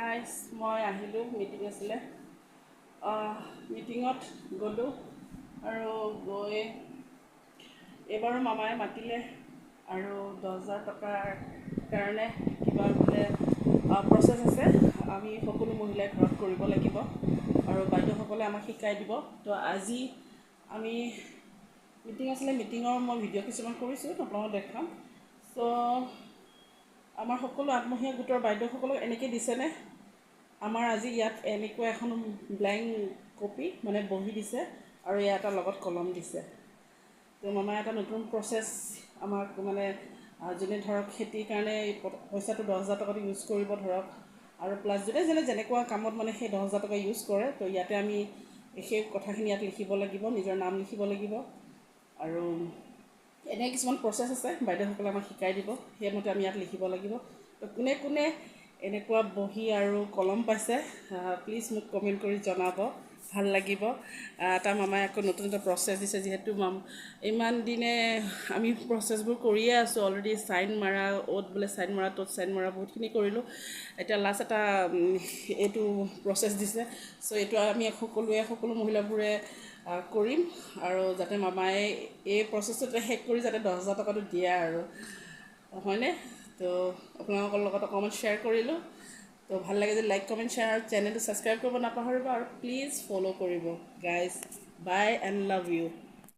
Guys মই আহিলোঁ meeting আছিলে মিটিঙত গ'লোঁ আৰু গৈ এইবাৰো মামাই মাতিলে আৰু 10,000 টকাৰ কাৰণে কিবা বোলে প্ৰচেছ আছে আমি সকলো মহিলাই ঘৰত কৰিব লাগিব আৰু বাইদেউসকলে আমাক শিকাই দিব। তো আজি আমি মিটিং আছিলে, মিটিঙৰ মই ভিডিঅ' কিছুমান কৰিছোঁ, আপোনালোকক দেখাম। চ' আমাৰ সকলো আত্মসহায়ক গোটৰ বাইদেউসকলক এনেকৈ দিছেনে? আমাৰ আজি ইয়াত এনেকুৱা এখন ব্লেংক কপি মানে বহি দিছে আৰু ইয়াত এটা লগত কলম দিছে। তো মামাই এটা নতুন প্ৰচেছ আমাক মানে যোনে ধৰক খেতিৰ কাৰণে পইচাটো 10,000 টকাটো ইউজ কৰিব ধৰক, আৰু প্লাছ যোনে যেনেকুৱা কামত মানে সেই 10,000 টকা ইউজ কৰে, তো ইয়াতে আমি সেই কথাখিনি ইয়াত লিখিব লাগিব, নিজৰ নাম লিখিব লাগিব আৰু এনে কিছুমান প্ৰচেছ আছে বাইদেউসকলে আমাক শিকাই দিব, সেইমতে আমি ইয়াত লিখিব লাগিব। তো কোনে কোনে এনেকুৱা বহি আৰু কলম পাইছে প্লিজ মোক কমেণ্ট কৰি জনাব, ভাল লাগিব। তাৰ মামাই আকৌ নতুন এটা প্ৰচেছ দিছে, যিহেতু ইমান দিনে আমি প্ৰচেছবোৰ কৰিয়ে আছোঁ অলৰেডি, চাইন মাৰা অ'ত বোলে চাইন মাৰা ত'ত চাইন মাৰা বহুতখিনি কৰিলোঁ। এতিয়া লাষ্ট এটা এইটো প্ৰচেছ দিছে। চ' এইটো আমি সকলো মহিলাবোৰে কৰিম আৰু যাতে মামাই এই প্ৰচেছটো শেষ কৰি যাতে 10,000 টকাটো দিয়ে আৰু, হয়নে? তো আপোনালোকৰ লগত অকণমান শ্বেয়াৰ কৰিলোঁ। তো ভাল লাগে যে লাইক কমেণ্ট শ্বেয়াৰ আৰু চেনেলটো ছাবস্ক্ৰাইব কৰিব নাপাহৰিব আৰু প্লিজ ফ'ল' কৰিব guys. Bye and love U.